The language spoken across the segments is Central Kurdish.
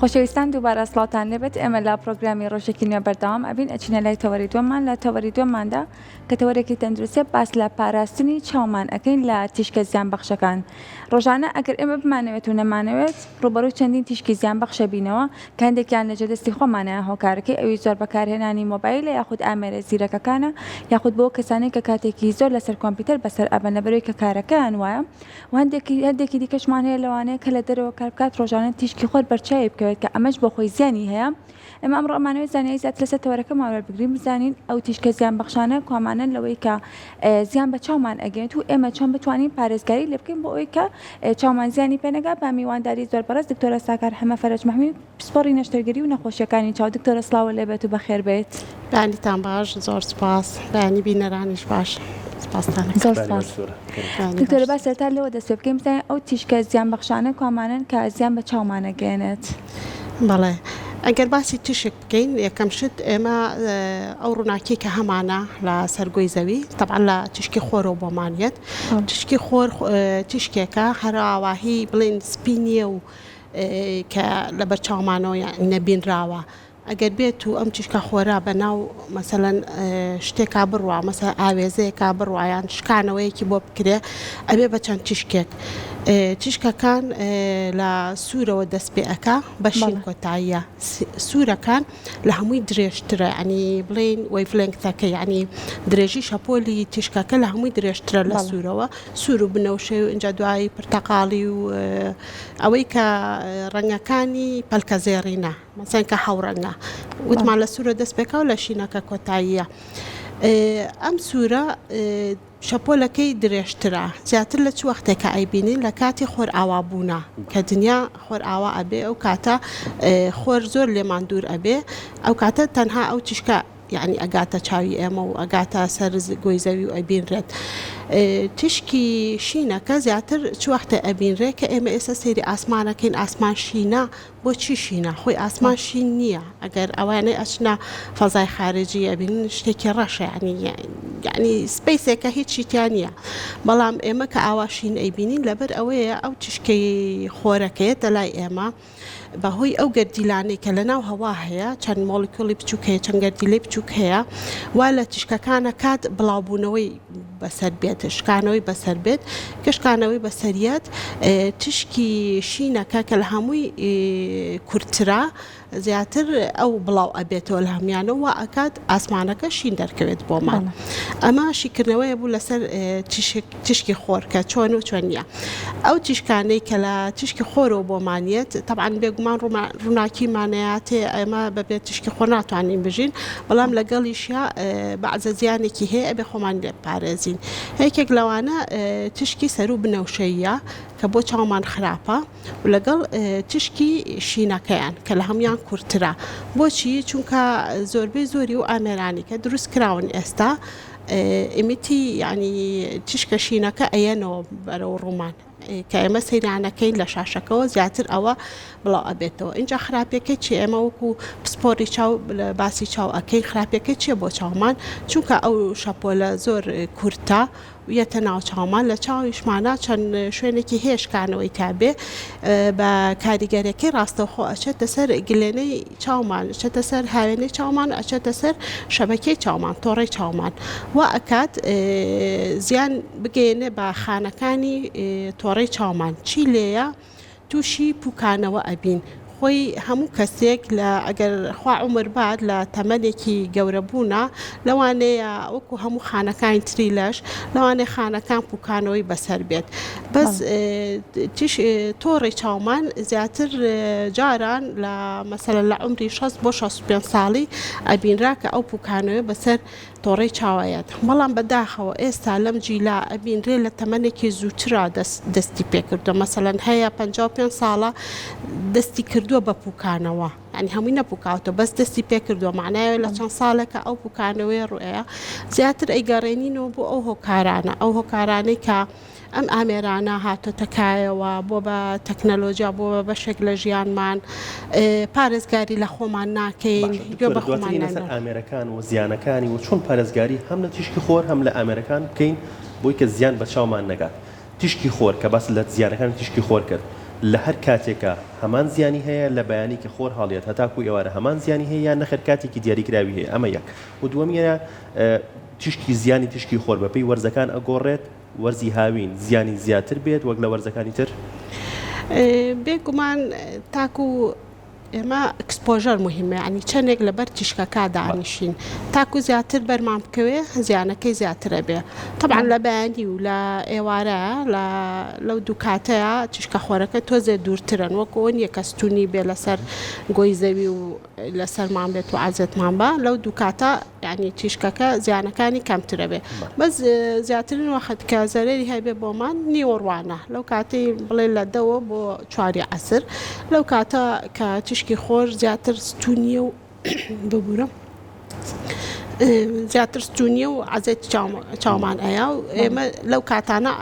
خۆشەویستان دووبارە سڵاتان لێبێت ئێمە لە پرۆگرامی ڕۆژێکی نوێ بەردەوام ئەبین ئەچینە لای تەوەری دووەمان لە تەوەری دووەماندا کە تەوەرێکی تەندروستێ باس لە پاراستنی چاومان ئەەکەین لە تیشکە زیان بەخشەکان. ڕۆژانە ئەگەر ئێمە بمانەوێت و نەمانەوێت ڕوبەڕووی چەندین تیشکی زیان بەخشە بینەوە کە هەندێکیان لە جێدەستی خۆمانەیە هۆکارەکەی ئەوی زۆر بەکارهێنانی مۆبایلە یاخود ئامێرە زیرەکەکانە یاخود بۆ کەسانی کە کاتێکی زۆر لەسەر کۆمپیوتەر بەسەر ئەبەنە بەرەوەی کە کارەکەیان وایە و هەندێکی دیکەشمان هەیە لەوانەیە کە لە دەرەوە کار بکات ڕۆژانە تیشکی خۆر بەرچاوی بکەوێت کە ئەمەش بۆ خۆی زیانی هەیە. ئێمە ئەمڕۆ ئەمانەوێت زانیاری زیاتر لەسەر تەوەرەکە ماوەێر بگرین بزانین ئەو تیشکە زیان بەخشانە کوامانن لەوەی کە زیان بە چاومان ئەگەێت و ئێمە چۆن بتوانین پارێزگاری لێ بکەین بۆ ئەوەی کە چاومان زیانی پێنەگا. بە میوانداری زۆر بەڕێز دکتۆرە ساکار حەمە فەرەج مەحموود پسپۆڕی نەشتەرگەری و نەخۆشیەکانی چاو. دکتۆرە سڵاو لێبێت و بەخێر بێت. بەیانیتان باش، زۆر سپاس. بەیانی بینەرانیش باش. زۆر سپاس. دکتۆرە با سەرەتا لەوە دەست پێ بکەین بزانین ئەو تیشکە زیان بەخشانە کوامانن کە زیان بە چاومان ئەگەێنێت. بەڵێ، ئەگەر باسی تشک بکەین یەکەم شت ئێمە ئەو ڕووناکی کە هەمانە لە سەرگۆی زەوی تەبعاً لە تشکی خۆرەوە بۆمانێت. تشکی خۆر تشکێکە هەراواهی بڵێن سپینیە و کە لە بەرچاومانەوە نەبینراوە. ئەگەر بێت و ئەم تیشکە خۆرا بەناو مەسەڵەن شتێکا بڕوا مەسەڵەن ئاوێزەیەکا بڕوایان شکانەوەیەکی بۆ بکرێ ئەبێ بە چەند تیشکێک. تیشکەکان لە سوورەوە دەست پێ ئەکا بەشین کۆتاییە. سوورەکان لە هەمووی درێژترە، ینی بڵین وەیڤلێنگتەکە ینی درێژی شەپۆلی تیشکەکە لە هەمووی درێژترە لە سوورەوە. سوور و بنەوشەی و ئینجا دوایی پرتەقاڵی و ئەوەی کە ڕەنگەکانی پەلکە زێڕینە مەسەڵەن کە هەوڕەنگە وتمان لە سوورە دەست پێکا و لە شینەکە کۆتاییە. ئەم سوورە شەپۆلەکەی درێژترە زیاتر لە چ وەختێکە ئەیبینین لە کاتی خۆر ئاوابوونا کە دنیا خۆر ئاوا ئەبێ ئەو کاتە خۆر زۆر لێمان دوور ئەبێ ئەو کاتە تەنها ئەو تیشکە یعنی ئەگاتە چاوی ئێمە و ئەگاتە سەر گۆی زەوی و ئەبینرێت. تشکی شینەکە زیاتر چ وەختە ئەبینرێ کە ئێمە ئێستا سەیری ئاسمانەکەین. ئاسمان شینە بۆچی شینە؟ خۆی ئاسمان شین نییە. ئەگەر ئەوانەی ئەچنە فەزای خارجی ئەبینن شتێکی ڕەشە یعنی سپەیسێکە هیچی تیان نییە. بەڵام ئێمە کە ئاوا شین ئەیبینین لەبەر ئەوەیە ئەو تشکەی خۆرەکەیەتە لای ئێمە بەهۆی ئەو گەردیلانەی کە لەناو هەوا هەیە چەند مۆلیکۆلی بچووک هەیە چەند گەردیلەی بچووک هەیە وا لە تیشکەکانە کات بڵاوبوونەوەی بەسەر بێت شکانەوەی بەسەر بێت کە شکانەوەی بەسەریەت تشکی شینەکە کە لە هەمووی کورتترا زیاتر ئەو بڵاو ئەبێتەوە لە هەمویانەوە ئەکات ئاسمانەکە شین دەرکەوێت بۆمان. ئەمە شیکردنەوەیە بوو لەسەر تشکی خۆر کە چۆن و چۆن نییە. ئەو تیشکانەی کە لە تشکی خۆرەوە بۆمانیت تەبعاً بێگومان ڕووناکیمانەیەتێ ئێمە بەبێت تشکی خۆر ناتوانین بژین بەڵام لەگەڵیشیا بەعزە زیانێکی هەیە ئەبێ خۆمان لێ پارێزین. هەیەکێک لەوانە تشکی سەر و بنەوشەیە کە بۆ چاومان خراپە و لەگەڵ تشکی شینەکەیان کە لە هەمویان کورتترە. بۆچی؟ چونکە زۆربەی زۆری و ئامێرانی کە دروست کراون ئێستا ئمیتی ینی تشکە شینەکە ئەیەنەوە بەرەو ڕوومان کە ئێمە سەیرانەکەین لە شاشەکەەوە زیاتر ئەوە بڵاو ئەبێتەوە. اینجا خراپەکەی چی؟ ئێمە وەکو پسپۆری چاو باسی چاو ئەەکەی خراپەکەی چیە بۆ چاومان؟ چونکە ئەو شەپۆلە زۆر کورتە ویەتە ناو چاومان لە چاویشمانە چەند شوێنێکی هێشکانەوەی تابێ بە کاریگەرەکەی ڕاستەوخۆ ئەچێتە سەر گلێنەی چاومان ئەچێتە سەر هاوێنەی چاومان ئەچێتە سەر شەبەکەی چاومان تۆڕەی چاومان و ئەکات زیان بگەێنێ بە خانەکانی تۆڕەی چاومان. چی لێیە؟ تووشی پوکانەوە ئەبین. خۆی هەموو کەسێک لە ئەگەر خوا عومر بات لە تەمەنێکی گەورە بوونا لەوانەیە وەکو هەموو خانەکانی تری لەش لەوانەیە خانەکان پوکانەوەی بەسەر بێت. بەس تۆڕی چاومان زیاتر جاران لە مەسەلەن لە عومری 60 بۆ 65 ساڵی ئەبینرا کە ئەو پوکانەوە بەسەر تۆڕەی چاوایەت. بەڵام بەداخەوە ئێستا لەم جیلا ئەبینرێ لە تەمەنێکی زووترا دەستی پێکردو. مەسەلەن هەیە 55 ساڵە دەستی کردووە بە پوکانەوە ینی هەمووی نەپوکاوتە بەس دەستی پێکردووە معناوە لە چەند ساڵێکە ئەو پوکانەوەی ڕوئەیە زیاتر ئەیگەڕێنینەوە بۆ ئەو هۆکارانە ئەو هۆکارانەی کە ئەم ئامێرانە هاتۆتەکایەوە بۆ بە تەکنەلۆژیا بۆ بەشێک لە ژیانمان پارێزگاری لە خۆمان ناکەین گوێ بە خۆمان لەسەر ئامێرەکان و زیانەکانی و چۆن پارێزگاری هەم لە تیشکی خۆر هەم لە ئامێرەکان بکەین بۆی کە زیان بە چاومان نەگات. تیشکی خۆر کە باس لە زیانەکان تیشکی خۆر کرد لە هەر کاتێکە هەمان زیانی هەیە لە بەیانی کە خۆر هەڵێت هەتاکو ئێوارە هەمان زیانی هەیە یان نەخێر کاتێکی دیاریکراوی هەیە ئەمە یەک و دووەمیە تشکی زیانی تشکی خۆر بەپێی وەرزەکان ئەگۆڕێت وەرزی هاوین زیانی زیاتر بێت وەک لە وەرزەکانی تر بێگومان تاکو ئێمە ئەکسپۆژەر مهمە ینی چەندێک لەبەر تیشکەکە دانیشین تاکو زیاتر بەرمان بکەوێ زیانەکەی زیاترە بێ طبعا لە بەیانی و لە ئێوارە لەو دوو کاتەیە تیشکە خۆرەکە تۆزێ دوورترن وەکۆن یەکەستونی بێ لەسەر گۆی زەوی و لەسەرمان بێت و عازێتمان بە لەو دوو کاتە ینی تیشکەکە زیانەکانی کەمترە بێ بەس زیاترین وەخت کە زەرری هەبێ بۆمان نیوەڕوانە لەو کاتی بڵێ لە دەوە بۆ 4 عەسر لەو کاتە کە تشکی خۆر زیاتر ستونیە و ببوورە زیاتر ستونیە و عەزێت چاومان ئەیە و ئێمە لەو کاتانە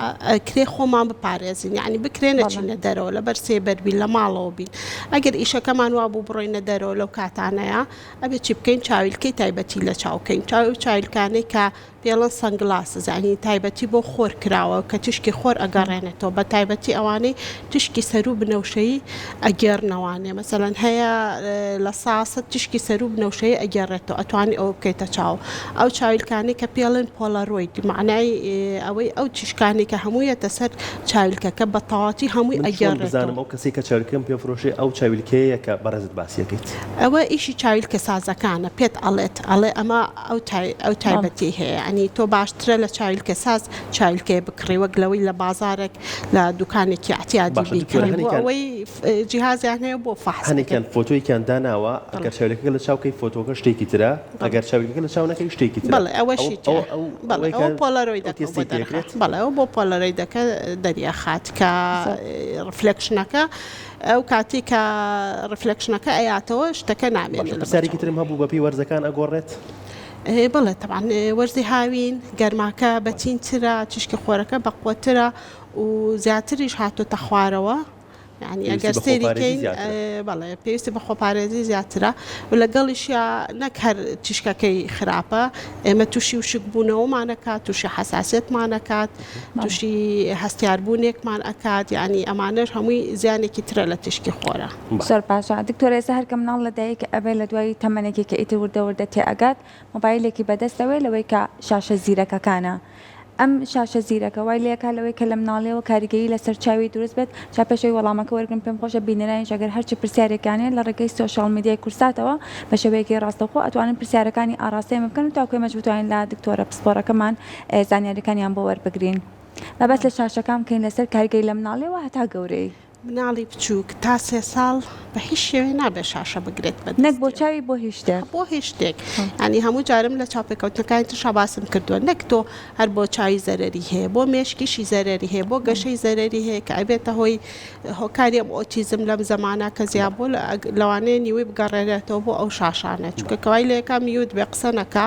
کرێ خۆمان بپارێزین یعنی بکرێنە چینە دەرەوە لەبەر سێبەر بین لە ماڵەوە بین ئەگەر ئیشەکەمان وا بوو بڕۆینە دەرەوە لەو کاتانەیە ئەبێ چی بکەین چاویلکەی تایبەتی لە چاوکەین چاویلکانەی کە پێڵەن سەنگلاسە زانی تایبەتی بۆ خۆر کراوە کە تشکی خۆر ئەگەڕێنێتەوە بە تایبەتی ئەوانەی تشکی سەر و بنەوشەی ئەگەێڕنەوانێ مەسەڵەن هەیە لە ساسە تشکی سەر و بنەوشەی ئەگەڕێتەوە ئەتوانی ئەوە بکەیتە چاو ئەو چاویلکانی کە پێڵێن پۆلەڕۆید معنای ئەوەی ئەو تیشکانی کە هەموویەتە سەر چاویلکەکە بە تەواتی هەمووی ئەگەڕێتەوە ئەو کەسی کە چاویلکەم پێفرۆشێ ئەو چاویلکەیە کە بەڕێزت باسیەکەیت ئەوە ئیشی چاویلکە سازەکانە پێت ئەڵێ ئەمە ئەو تایبەتی هەیە ینی تۆ باشترە لە چاویلکە ساز چاویلکەی بکڕی وەک لەوەی لە بازارێک لە دوکانێکی احتیاجی بیکڕی ئەوەی جیهازیان هەیە بۆ فەحس هەنێکیان فۆتۆیکیان داناوە ئەگەر چاویلکەکە لە چاوکەی فۆتۆکە شتێکی ترە ئەگەر چاویلکەکە لە چاونەکەی شتێکی ترە بەڵێ ئەوەشی ئەو پۆلەرۆیدەکە بەڵێ ئەو بۆ پۆلەرۆیدەکە دەریاخات کە ڕفلێکشنەکە ئەو کاتی کە ڕفلێکشنەکە ئەیاتەوە شتەکە نامێنێت پرسیارێکی ترم هەبوو بەپێی وەرزەکان ئەگۆڕێت بڵێ طبعا وەرزی هاوین گەرماکە بەچینترە تشکی خۆرەکە بەقوەترە و زیاتریش هاتۆتە خوارەوە يعني ئەگەر سێریکەین بەڵێ پێویستی بە خۆپارێزی زیاترە و لەگەڵیشیا نەک هەر تیشکەکەی خراپە ئێمە تووشی وشک بوونەوەمانەکات تووشی حەساسیەتمانەکات تووشی هەستیاربوونێکمان ئەکات یعنی ئەمانەش هەمووی زیانێکی ترە لە تشکی خۆرە زۆر باشە دکتۆر ئێستا هەر کە مناڵ لەدایک ئەبێ لە دوای تەمەنێکی کە ئیتر وردە تێ ئەگات مۆبایلێکی بەدەستەوەی لەوەی کە شاشە زیرەکەکانە ئەم شاشە زیرەکە وای لێکا لەوەی کە لە مناڵەوە کاریگەری لەسەر چاوی دروست بێت چا پێشەوەی وەڵامەکە وەرگن پێم خۆشە بینەرانیش ئەگەر هەرچی پرسیارێکانێت لە ڕێگەی سۆشیال میدیای کورساتەوە بە شێوەیەکی ڕاستەوخۆ ئەتوانن پرسیارەکانی ئاراستەیە بکەن و تاکوێ مەش بتوانین لە دکتۆرە پسپۆرەکەمان زانیاریەکانیان بۆ وەربگرین بەبەست لە شاشەکان بکەین لەسەر کاریگەری لە مناڵەوە هەتا گەورەی مناڵی بچووک تا 3 ساڵ بە هیچ شێوەیە نابێ شاشە بگرێت نەک بۆ چاوی بۆ هیچ شتێک بۆ هیچ شتێک ینی هەموو جارم لە چاپێکەوتنەکانی ترشا باسم کردووە نەک تۆ هەر بۆ چاوی زەرەری هەیە بۆ مێشکیشی زەرەری هەیە بۆ گەشەی زەرەری هەیە کە ئەبێتە هۆی هۆکاری ئەم ئۆتیزم لەم زەمانە کە زیاد بۆ لەوانەیە نیوەی بگەڕێنێتەوە بۆ ئەو شاشانە چونکە کەوای لە یەکەم میوت بێ قسە نەکا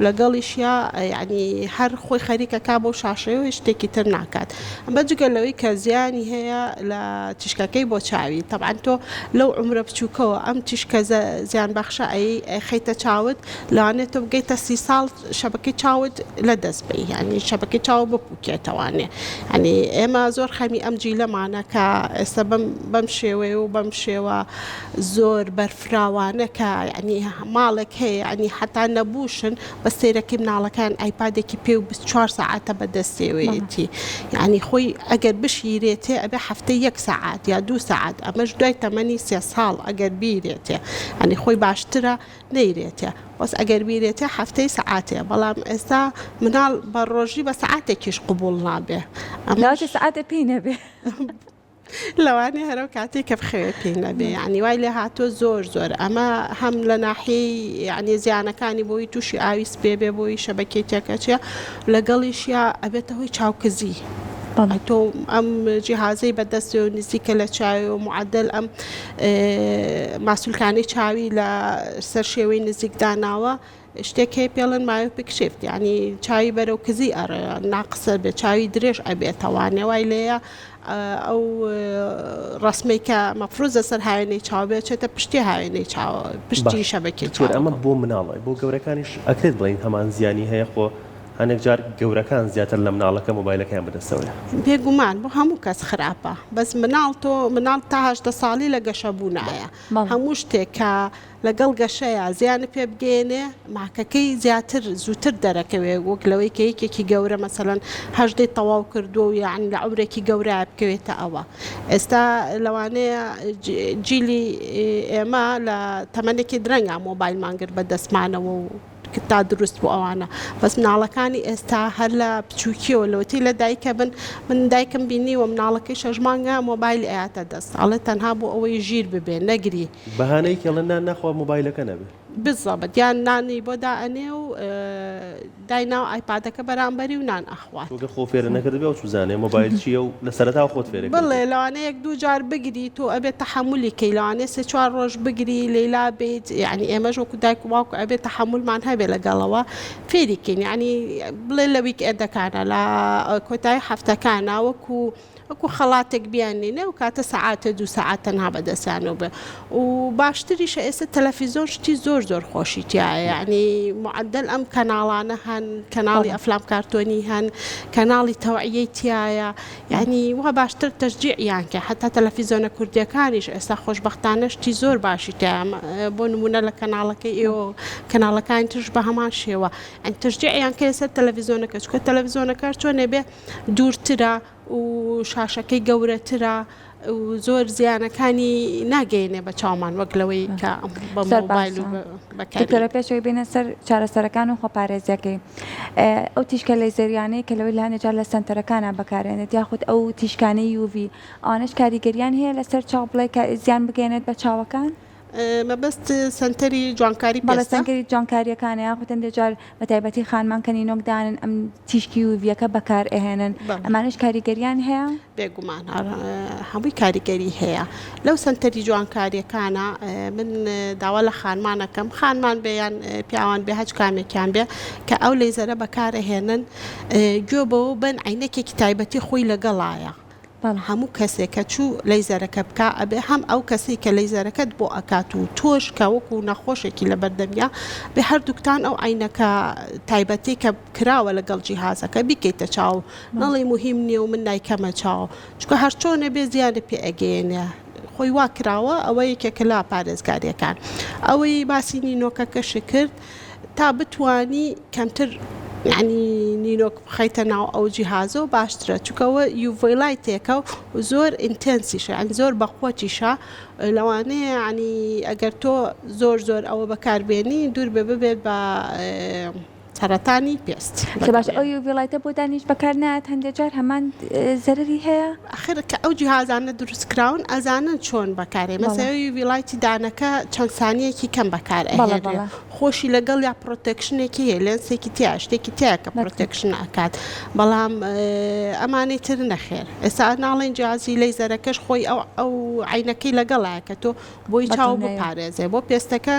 لەگەڵیشیا ینی هەر خۆی خەریکەکە بۆ شاشەیە و شتێکی تر ناکات ئەمە جگە لەوەی کە زیانی هەیە لە تشکەکەی بۆ چاوی طبعا تۆ لەو عمرە بچووکەوە ئەم تیشکە زیان بەخشە خەیتە چاوت لەوانێت تۆ بگەیتە 30 ساڵ شەبەکەی چاوت لە دەست بی ینی شەبەکەی چاو بپوکێتەوانێ ینی ئێمە زۆر خەمی ئەم جیلەمانە کە ئێستا بەم شێوەیە و بەم شێوە زۆر بەرفراوانەکە ینی ماڵێک هەیە ینی حتا نەبووشن بە سەیرەکەی مناڵەکان ئایپادێکی پێ و 24 ساعتە بەدەستێوەیەتی ینی خۆی ئەگەر بشیرێتێ ئەبێ هەفتەی 1 ساعت یا 2 ساعت ئەمەش دوای تەمەنی 3 ساڵ ئەگەر بیرێتێ ئەنی خۆی باشترە نەیرێتێ بەس ئەگەر بیرێتێ هەفتەی ساعاتێ بەڵام ئێستا مناڵ بە ڕۆژی بە ساعاتێکیش قبول نابێ ئەمەواتە ساعاتە پێی نەبێ لەوانێ هەرو کاتێک کە بخەوێ پێی نەبێ ینی وای لێ هاتۆ زۆر ئەمە هەم لە ناحیەی یعنی زیانەکانی بۆی تووشی ئاوی سپێ بێ بۆی شەبەکەی تێکەچێ لەگەڵیشیا ئەبێتە هۆی چاوکەزی تۆ ئەم جیهازەی بەدەست و نزیکە لە چاوی و معدل ئەم ماسوولکانی چاوی لە سەر شێوەی نزیکداناوە شتێک هەیە پێڵن مایۆپیک شیفت ینی چاوی بەرەو کزی ئەڕێ ناقسە بێ چاوی درێژ ئەبێتەوانێ وای لێیە ئەو ڕسمەی کە مەفروزە سەر هاوێنەی چاو بێت چێتە پشتی هاوێنەی پشتی شەبەکەی ئەمە بۆ مناڵی بۆ گەورەکانیش ئەکرێت بڵین هەمان زیانی هەیە خۆ هەنێک جار گەورەکان زیاتر لە مناڵەکە مۆبایلەکەیان بەدەستەوەیە. بێگومان بۆ هەموو کەس خراپە بەس مناڵ تا 8 ساڵی لە گەشەبوونایە هەموو شتێک کە لەگەڵ گەشەیە زیانە پێ بگەێنێ ماکەکەی زیاتر زووتر دەرەکەوێ وەک لەوەی کە یەکێکی گەورە مەسەڵەن هەژدەی تەواو کردو و یعنی لە عمرێکی گەورە بکەوێتە ئەوە ئێستا لەوانەیە جیلی ئێمە لە تەمەنێکی درەنگە مۆبایلمانگر بەدەستمانەوە و تا دروست بۆ ئەوانە بەس مناڵەکانی ئێستا هەر لە بچووکیەوە لەوەتی لە دایکە بن من دایکم بینی و مناڵەکەی 6 مانگە مۆبایل ئاەتە دەست ئەڵێ تەنها بۆ ئەوەی ژیر ببێ نەگری بەهانەی کێڵەن نەخوا مۆبایلەکە نەبێت بالضبط یان نانی بۆ دائەنێ و داینا و ئایپادەکە بەرامبەری و نان ئەخوات وەگە خۆ فێرە نەکردبێ و چوزانێ مۆبایل چییە و لە سەرەتا خۆت فێرە بڵێ لەوانەیە 1 2 جار بگری تۆ ئەبێت تەحملی کەی لەوانێ 3-4 ڕۆژ بگری لەیلا بێت یعنی ئێمەش وەکو دایک و باوکو ئەبێت تەحملمان هەبێ لەگەڵەوە فێریکەین یعنی بڵێ لە ویکئێندەکانە لە کۆتایی هەفتەکانە وەکو خەڵاتێک بیانێنێ و کاتە سەعاتە 2 سەعات تەنها بەدەستیانەوە بێ و باشتریشە ئێستا تەلەڤیزۆن شتی زۆر خۆشی تایە یعنی معدل ئەم کەناڵانە هەن کەناڵی ئەفلام کارتۆنی هەن کەناڵی تەوعیەی تایە یعنی وە باشتر تەشجیعیان کە حتا تەلەڤیزۆنە کوردیەکانیش ئێستا خۆشبەختانە شتی زۆر باشی تایە بۆ نمونە لە کەناڵەکەی ئێوە کەناڵەکانی ترش بە هەمان شێوە ئەن تەشجیعیان کە ئێستا تەلەڤیزۆنەکە چکە تەلەڤیزۆنەکە چۆنێ بێ دوورترە و شاشەکەی گەورەترە و زۆر زیانەکانی ناگەینێ بە چاومان وەک لەوەی کە بە مۆبایل و بەکارە پێشەوەی بینە سەر چارەسەرەکان و خۆپارێزیەکەی ئەو تیشکە لەیزەریانەی کە لەوەی لانەجار لە سنتەرەکانە بەکارێنێت یاخود ئەو تیشکانەی UV ئەوانش کاریگەریان هەیە لەسەر چاو بڵێ کە زیان بگەێنێت بە چاوەکان مەبەست سنتەری جوانکاری بەڵەسەنگەری جوانکاریەکانە یاخود هەندێک بە تایبەتی خانمان کە نینۆکدانن ئەم تیشکی UV-یەکە بەکار ئەهێنن ئەمانش کاریگەریان هەیە بێگومان هەمووی کاریگەری هەیە لەو سنتەری جوانکاریەکانە من داوا لە خانمانەکەم خانمان بێیان پیاوان بێ هەچ کامێکیان بێ کە ئەو لەیزەرە بەکارەهێنن گوێ بەوە بن عینەکێکی تایبەتی خۆی لەگەڵایە هەموو کەسێکە چوو لەیزەرەکە بکە ئەبێ هەم ئەو کەسی کە لەیزەرەکەت بۆ ئەکات و تۆش کە وەکو نەخۆشێکی لە بەردەمیا بێ هەردووکتان ئەو عینەکە تایبەتی کە کراوە لەگەڵ جیهازەکە بیکەیتە چاو نەڵی مهم نییە و من نایکەمە چاو چکە هەر چۆنە بێ زیانە پێ ئەگەێنێ خۆی وا کراوە ئەوە یەکێکە لە پارێزگاریەکان ئەوەی باسی نینۆکەکەش کرد تا بتوانی کەمتر یعنی نینۆک بخەیتە ناو ئەو جیهازە و باشترە چکەوە یوڤیلایتێکە و زۆر ئینتەنسیشە ئەن زۆر بەخۆتیشە لەوانەیە ینی ئەگەر تۆ زۆر ئەوە بەکاربێنی دوور ببێت بە سەرەتانی پێست باش ئەو یوڤیلایتە بۆ دانیش بەکار نایەت هەندێک جار هەمان زەرری هەیە ئەخر کە ئەو جیهازانە دروستکراون ئەزانن چۆن بەکارێ مەسەوە یوڤیلایتی دانەکە چەند سانیەکی کەم بەکار ئەهێنێ خۆشی لەگەڵ یا پرۆتێکشنێکی هەیە لێنسێکی تیا شتێکی تیا کە پرۆتێکشن ئەکات بەڵام ئەمانەی تر نەخێر ئێستا ناڵێن جیازی لەیزەرەکەش خۆی ئەو عینەکەی لەگەڵایە کە تۆ بۆی چاو بپارێزێ بۆ پێستەکە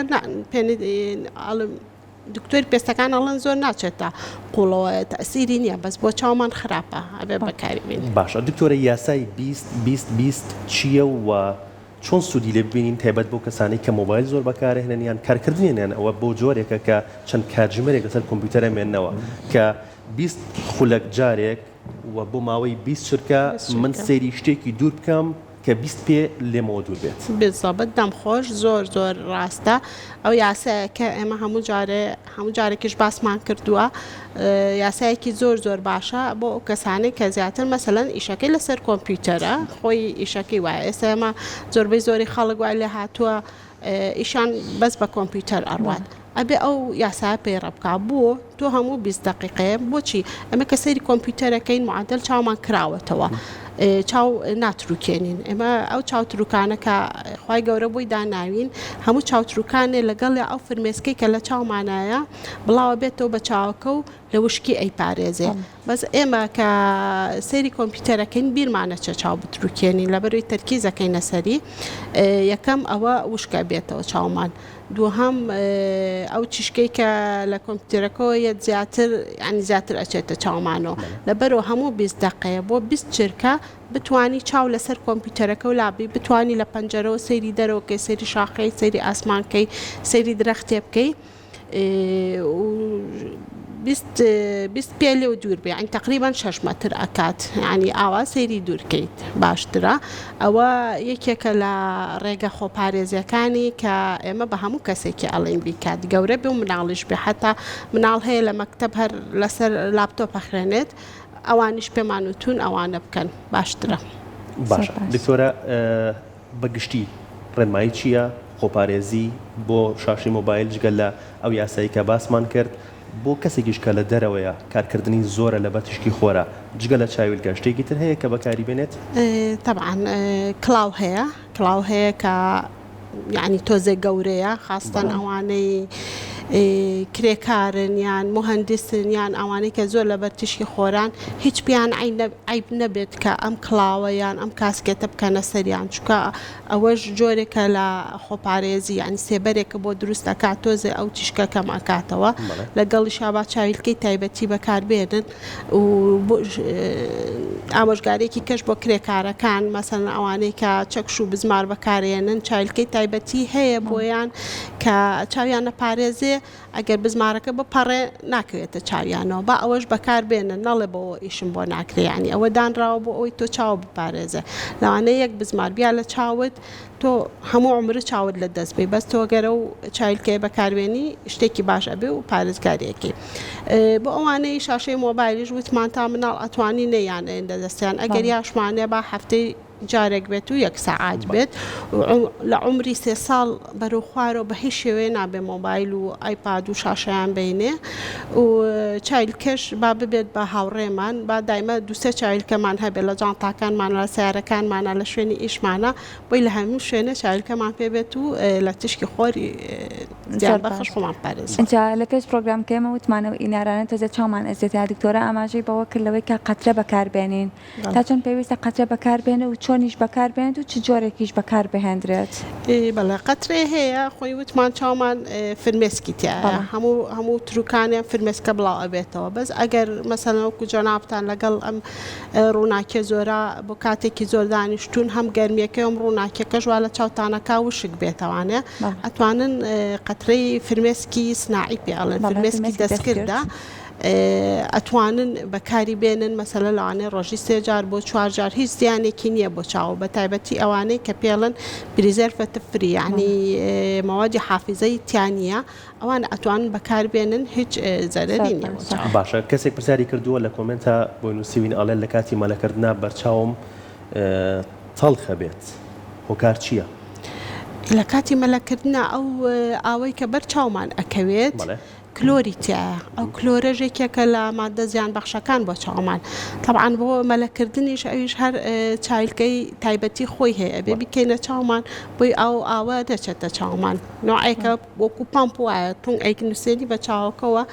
دکتۆری پێستەکان ئەڵەن زۆر ناچێتە قوڵەوە تەسیری نییە بەس بۆ چاومان خراپە ئەبێ بەکاری بێن باشە دکتۆرە یاسای 2020 چییە و چۆن سوودی لێ ببینین تایبەت بۆ کەسانی کە مۆبایل زۆر بەکارهێنیان کارکردنیان ئەوە بۆ جۆرێکە کە چەند کاتژمێرێک لەسەر کۆمپیوتەرە مێننەوە کە 20 خولەک جارێک و بۆ ماوەی 20 چرکە من سەیری شتێکی دوور بکەم کە 20 پێ لێمەوە دوور بێت بێزەبەت دەمخۆش زۆر ڕاستە ئەو یاسایە کە ئێمە هەموو جارێکیش باسمان کردووە یاسایەکی زۆر باشە بۆ ئەو کەسانێک کە زیاتر مەسەلەن ئیشەکەی لەسەر کۆمپیوتەرە خۆی ئیشەکەی وایە ئێستا ئێمە زۆربەی زۆری خەڵک وای لێ هاتووە ئیشان بەس بە کۆمپیوتەر ئەڕوات ئەبێ ئەو یاسا پێڕە بکە بووە تۆ هەموو 20 دقیقەیە بۆچی ئەمە کە سەیری کۆمپیوتەرەکەین معادل چاومان کراوەتەوە چاو ناتروکێنین ئێمە ئەو چاوتروکانە کە خی گەورە بۆی داناوین هەموو چاوتروکانێ لەگەڵ ئەو فرمێسکەی کە لە چاومانایە بڵاوە بێتەوە بە چاوەکە و لە وشکی ئەی پارێزێ بەس ئێمە کە سەیری کۆمپیوتەرەکەین بیرمانە چە چاو بتروکێنین لە بەروی تەرکیزەکەی نەسەری یەکەم ئەوە وشکە بێتەوە چاومان دووهەم ئەو چیشکەی کە لە کۆمپیوتەرەکەەوە یەت زیاتر ئەچێتە چاومانەوە لەبەرەوە هەموو 20 دقەیە بۆ 20 چرکە بتوانی چاو لەسەر کۆمپیوتەرەکە و لابی بتوانی لە پەنجەرەوە سەیری دەرەوەکەی سەیری شاخەی سەیری ئاسمانکەی سەیری درەختێ بکەی بیست پێ لێو دوور بێ یعنی تقریبان 6 مەتر ئەکات یعنی ئاوا سەیری دوورکەیت باشترە ئەوە یەکێکە لە ڕێگە خۆپارێزیەکانی کە ئێمە بە هەموو کەسێکی ئەڵێن بیکات گەورە بێ و مناڵیش بێ حتا مناڵ هەیە لە مەکتەب هەر لەسەر لاپتۆپ ئەخرێنێت ئەوانیش پێمان وتون ئەوانە بکەن باشترە. باشە دکتۆرە بەگشتی ڕێنمایی چییە خۆپارێزی بۆ شاشی مۆبایل جگەل لە ئەو یاسایی کە باسمان کرد بۆ کەسێکیش کە لە دەرەوەیە کارکردنی زۆرە لە بەتشکی خۆرە جگە لە چاویلکە شتێکی تر هەیە کە بەکاری بێنێت؟ طبعا کلااو هەیە کە یعنی تۆزێ گەورەیە خاستان ئەوانەی کرێکارن یان مهندسن یان ئەوانەی کە زۆر لەبەر تشکی خۆران هیچ پیان عیب نەبێت کە ئەم کلااوە یان ئەم کاسکێتە بکەنە سەریان چکە ئەوەش جۆرێکە لە خۆپارێزی یعنی سێبەرێکە بۆ دروست ئەکات تۆزێ ئەو تیشکەکەم ئەکاتەوە لەگەڵی شابا چاویلکەی تایبەتی بەکاربێنن و ئامۆژگارێکی کەش بۆ کرێکارەکان مەسەن ئەوانەی کە چەکش و بزمار بەکارێنن چاویلکەی تایبەتی هەیە بۆیان کە چاویان نەپارێزێ ئەگەر بزمارەکە بپەڕێ ناکرێتە چاویانەوە با ئەوەش بەکاربێنن نەڵێ بەوە ئیشم بۆ ناکرێنی ئەوە دانراوە بۆ ئەوی تۆ چاو بپارێزە لەوانەیە یەک بزمار بیا لە چاوت تۆ هەموو عمرە چاوت لە دەست بێ بەس تۆ گەرە و چایلکەیە بەکاربێنی شتێکی باش ئەبێ و پارێزگاریەکەی بۆ ئەوانەی شاشەی مۆبایلیش وتمان تا مناڵ ئەتوانی نەیانێن لە دەستیان ئەگەر یاشمانێ با هەفتەی جارێک بێت و یەک سەعات بێت لە عمری 3 ساڵ بەرەو خوارەوە بە هیچ شێوەیە نابێ مۆبایل و ئایپاد و شاشەیان بینێ و چایلکەش با ببێت بە هاوڕێمان با دایمە دووسێ چایلکەمان هەبێت لە جانتاکانمان لە سیارەکانمانە لە شوێنی ئیشمانە بۆی لە هەموو شوێنە چایلکەمان پێ بێت و لە تشکی خۆری زیان بەخش خۆمان پارێز. اینجا لە پێش پرۆگرامکەمە وتمانەوە ئینارانە تۆزە چاومان ئەزیێت یا دکتۆرە ئاماژەی بەوە کردلەوەی کە قەترە بەکاربێنین تا چەند پێویستە قەترە بەکاربێنە و چۆنیش بەکاربێنێت و چ جۆرێکیش بەکار بهێنرێت؟ بەڵێ قەترێ هەیە خۆی وتمان چاومان فرمێسکی تایە هەموو تروکانیان فرمێسکە بڵاو ئەبێتەوە بەس ئەگەر مەسەلەن وەکو جەنابتان لەگەڵ ئەم ڕووناکیە زۆرە بۆ کاتێکی زۆر دانیشتون هەم گەرمیەکەی ئەم ڕووناکیەکەش وا لە چاوتانەکە وشک بێتەوانێ ئەتوانن قەترەی فرمێسکی سناعی پێ ئەڵێن فرمێسکی دەستکردە ئەتوانن بەکاری بێنن مەسەلە لەوانەیە ڕۆژی 3 جار بۆ 4 جار هیچ زیانێکی نییە بۆ چاو بە تایبەتی ئەوانەی کە پێڵن پریزەرڤەتە فری یعنی مەوادی حافیزەی تیانە ئەوان ئەتوانن بەکاربێنن هیچ زەرەری نییە. باشە کەسێک پرسیاری کردووە لە کۆمنتە بۆی نووسیوین ئاڵێ لە کاتی مەلەکردنا بەرچاوم تەڵخە بێت هۆکار چییە؟ لە کاتی مەلەکردنا ئەو ئاوەی کە بەرچاومان ئەکەوێت کلۆری تایە ئەو کلۆرەژێکێکە لە مادە زیان بەخشەکان بۆ چاومان طبعاً بۆ مەلەکردنیش ئەویش هەر چایلکەی تایبەتی خۆی هەیە بێ بکەینە چاومان بۆی ئاوە دەچێتە چاومان نوعێکە وەکو پامپ وایە تونگ ئەیک نووسێنی بە چاوەکەوە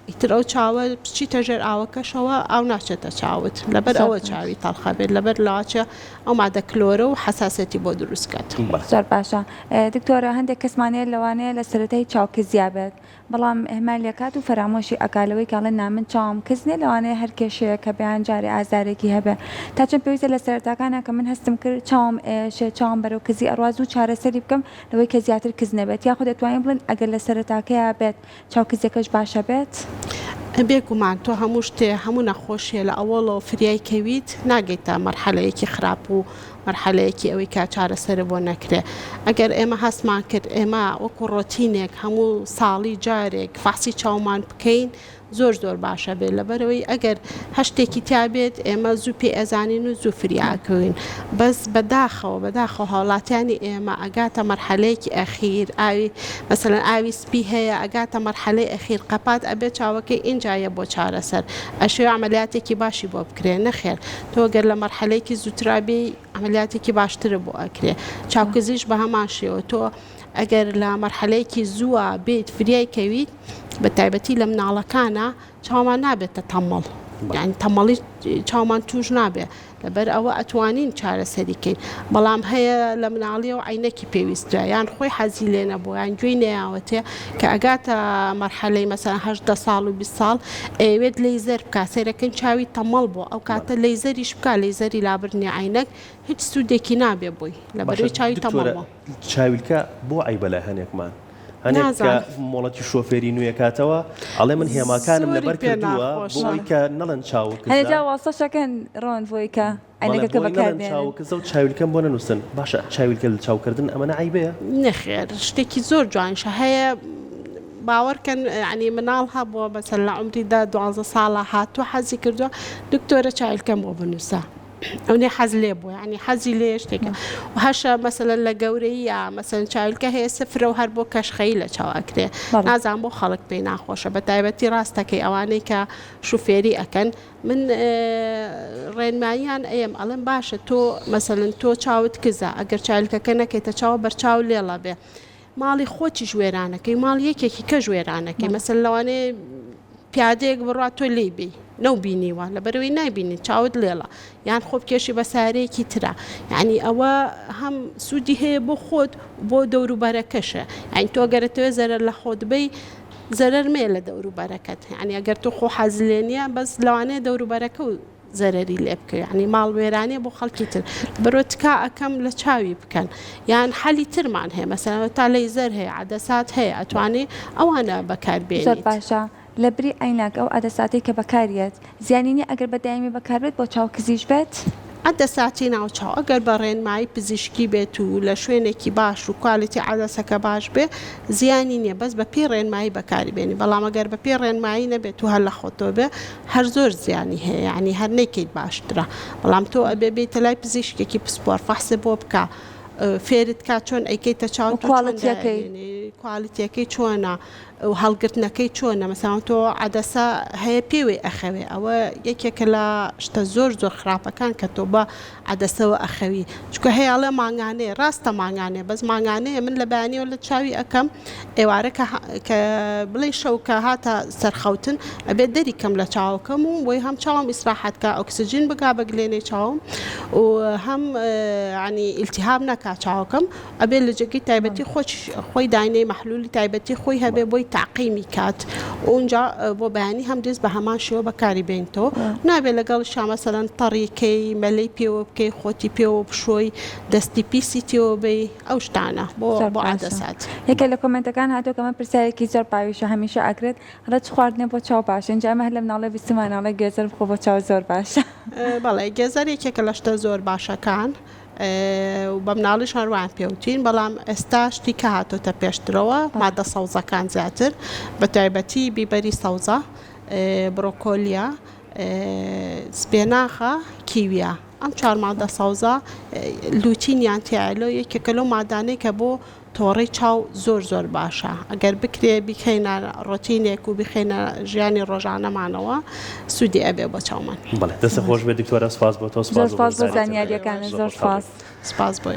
ئیتر ئەو چاوە بچیتە ژێر ئاوەکەشەوە ئاو ناچێتە چاوت لەبەر ئەوە چاوی تەڵخە بێت لەبەر لاچە ئەو مادە کلۆرە و حساسەتی بۆ دروستکات. زۆر باشە دکتۆرە هەندێک کەسمانەیە لەوانەیە لە سەرەتای چاوکە زیابێت بەڵام ئەهمالیەکات و فەرامۆشی ئەکالەوەی کاڵێن نامن چاوم کەسنێ لەوانەیە هەر کێشەیە کە بەیان جارێ ئازارێکی هەبێ تا چەند پێویستە لە سەرەتاکانە کە من هەستم کرد چاوم ئێشێ چاوم بەرەو کزی ئەڕواز و چارەسەری بکەم لەوەی کە زیاتر کز نەبێت یاخود دەتوانین بڵێن ئەگەر لە سەرەتاکەیە بێت چاوکزیەکەش باشە بێت؟ بێگومان تۆ هەموو شتێ هەموو نەخۆشیە لە ئەوڵەوە فریای کەویت ناگەیتە مەرحەلەیەکی خراپ و مەرحەلەیەکی ئەوەی کا چارەسەر بۆ نەکرێ ئەگەر ئێمە هەستمان کرد ئێمە وەکو ڕۆتینێک هەموو ساڵی جارێک فاسی چاومان بکەین زۆر باشە بێت لەبەرەوەی ئەگەر هەشتێکی تابێت ئێمە زوو پێ ئەزانین و زوو فریاکەوین بەس بەداخەوە هاوڵاتیانی ئێمە ئەگاتە مەرحەلەیەکی ئەخیر ئاوی مەسەلەن ئاوی سپی هەیە ئەگاتە مەرحەلەی ئەخیر قەپات ئەبێت چاوەکەی ئینجایە بۆ چارەسەر ئەشێ عملیاتێکی باشی بۆ بکرێن نەخێر تۆ گەر لە مەرحەلەیەکی زووترابی عملیاتێکی باشترە بۆ ئەکرێ چاوکزیش بە هەمان شێوە تۆ ئەگەر لە مەرحەلەیەکی زووە بێت فریای کەویت بە تایبەتی لە مناڵەکانە چاومان نابێتە تەمەڵ یعنی تەمەڵی چاومان توش نابێ لەبەر ئەوە ئەتوانین چارەسەریکەین بەڵام هەیە لە مناڵیەوە عینەکی پێویستە یان خۆی حەزی لێ نەبوو یان گوێی نەیاوەتێ کە ئەگاتە مەرحەلەی مەسەلەن 18 ساڵ و 20 ساڵ ئەوێت لەیزەر بکا سەیرەکەن چاوی تەمەڵ بووە ئەو کاتە لەیزەریش بکا لەیزەری لابرنی عینەک هیچ سوودێکی نابێ بووی لەبەرەوەی چاوی تەمەڵەوە. چاویلکە بۆ عیبە لە هەنێکمان هەنێک کە نازانم. مۆڵەتی شۆفێری نوێکاتەوە ئەڵێ من هێماکانم زۆری لەبەر پێ کردووە ناخۆشە. بۆ ئەوەی کە نەڵەن هەنێجا چاوکە واسەشەکەن ڕۆن بۆی کە عینەکە بەکاردێنن چاوکەزە و چاویلکەم بۆ نەنووسن باشە چاویلکە لە چاوکردن ئەمە عیبەیە نەخێر شتێکی زۆر جوانشە هەیە باوەڕکەن ینی مناڵ هەبووە بەسەر لە عمریدا 12 ساڵە هاتووە حەزی کردووە دکتۆرە چاویلکەم بۆ بنووسە ئەوێ حەز لێ بووە ینی حەزی لێ شتێکە و هەشە مەسەلەن لە گەورەی یا مەسەن چاویلکە هەیە سفرە و هەر بۆ کەشخەی لە چاواکرێ نازان بۆ خەڵک پێی ناخۆشە بە تایبەتی ڕاستەکەی ئەوانەی کە شوفێری ئەەکەن من ڕێنماییان ئەم ئەڵم باشە تۆ مەسەلەن تۆ چاوت کزە ئەگەر چاویلکەکە نەکەیتە چاوە بەرچاو لێڵە بێ ماڵی خۆتی ژوێرانەکەی ماڵ یەکێکی کە ژوێرانەکەی مەسەل لەوانەیە پیادەیەک بڕات تۆ لێبی نەوبینیوە لە بەرەوەی نایبینی چاوت لێڵە یان خۆ کێشی بە سارەیەکی ترە یعنی ئەوە هەم سوودی هەیە بۆ خۆت بۆ دەوروبەرەکەشە یعنی تۆ گەرەتەوە زەرەر لە خۆت بی زەرەر مێ لە دەوروبەرەکەت ینی ئەگەر تۆ خۆ حەزلێنە بەس لەوانەیە دەوروبەرەکە و زەرری لێ بکە ینی ماڵ وێرانێ بۆ خەڵکی تر بەرۆ تکا ئەەکەم لە چاوی بکەن یان حەلی ترمان هەیە مەسەلەن تا لەیزەر هەیە عەدەسات هەیە ئەتوانێ ئەوانە بەکاربێنیت زۆر باشە لە بری عیناک ئەو عەدەساتی کە بەکارێت زیانینی ئەگەر بەدایمی بەکاربێت بۆ چاوکزیش بێت عەدەساتی ناوچاو ئەگەر بە ڕێنمایی پزیشکی بێت و لە شوێنێکی باش و کوالیتی عەدەسەکە باش بێ زیانی نییە بەس بە پێی ڕێنمایی بەکاری بێنی بەڵام ئەگەر بە پێی ڕێنمایی نەبێت و هەر لە خۆتۆ بێ هەر زۆر زیانی هەیە ینی هەر نەکەیت باشترە بەڵام تۆ ئەبێ بێتە لای پزیشکێکی پسپۆر فەحسە بۆ بکە فێرت کا چۆن ئەیکەیتە چاو کوالیتیەکەی چۆنە و هەڵگرتنەکەی چۆنە مەسەڵەن تۆ عەدەسە هەیە پێوێ ئەخەوێ ئەوە یەکێکە لە شتە زۆر خراپەکان کە تۆ بە عەدەسەوە ئەخەوی چکە هەیەڵێ ماگانەیە ڕاستە ماگانەیە بەس ماگانەیە من لە بەیانیەوە لە چاوی ئەەکەم ئێوارە کە بڵێ شەوکە هاتە سەرخەوتن ئەبێت دەری کەم لە چاوکەم و بۆی هەم چاوم ئیسراحەتکە ئۆکسجین بگا بەگلێنێ چاوم و هەم ینی ئیلتیهاب نەکا چاوکەم ئەبێت لە جێگەی تایبەتی خۆی داینەی مەحلولی تایبەتی خۆی هەبێ بۆی تعقیمی کات اونجا بۆ بەیانی هەم دەست بە هەمان شێوە بەکاری بێنیتەوە نابێت لەگەڵ شامەسەلەن تەڕیکەی مەلەی پێوە بکەی خۆتی پێوە بشۆی دەستی پیسی تێوە بێ ئەو شتانە بۆ عەدەسات یەکە لە کۆمنتەکان هاتووە کە من پرسیارێکی زۆر باویشە هەمیشە ئەکرێت ڕەچ خواردنێ بۆ چاو باشە اینجا ئەمە هەر لە مناڵە بیستماناڵە گێزەر بخۆ بۆ چاو زۆر باشە بەڵێ گێزەر یەکێکە لە شتە زۆر باشەکان و بە مناڵیش هەروان پێوتین بەڵام ئێستا شتی کە هاتۆتە پێشترەوە مادە سەوزەکان زیاتر بە تایبەتی بیبەری سەوزە بڕۆکۆلیا سپێناخە کیویە ئەم چوار مادە سەوزە لوتینیان تیاەوە یەکێکە لەو مادانەی کە بۆ تۆڕی چاو زۆر باشە ئەگەر بکرێ بیخینە ڕۆتینێک و بخینە ژیانی ڕۆژانەمانەوە سوودی ئەبێ بۆ چاومان بەڵێ دەستە خۆش بێ دکتۆرە سپاس بۆ تۆ سپاس بۆ زانیاریەکانە زۆر سپاس سپاس بۆ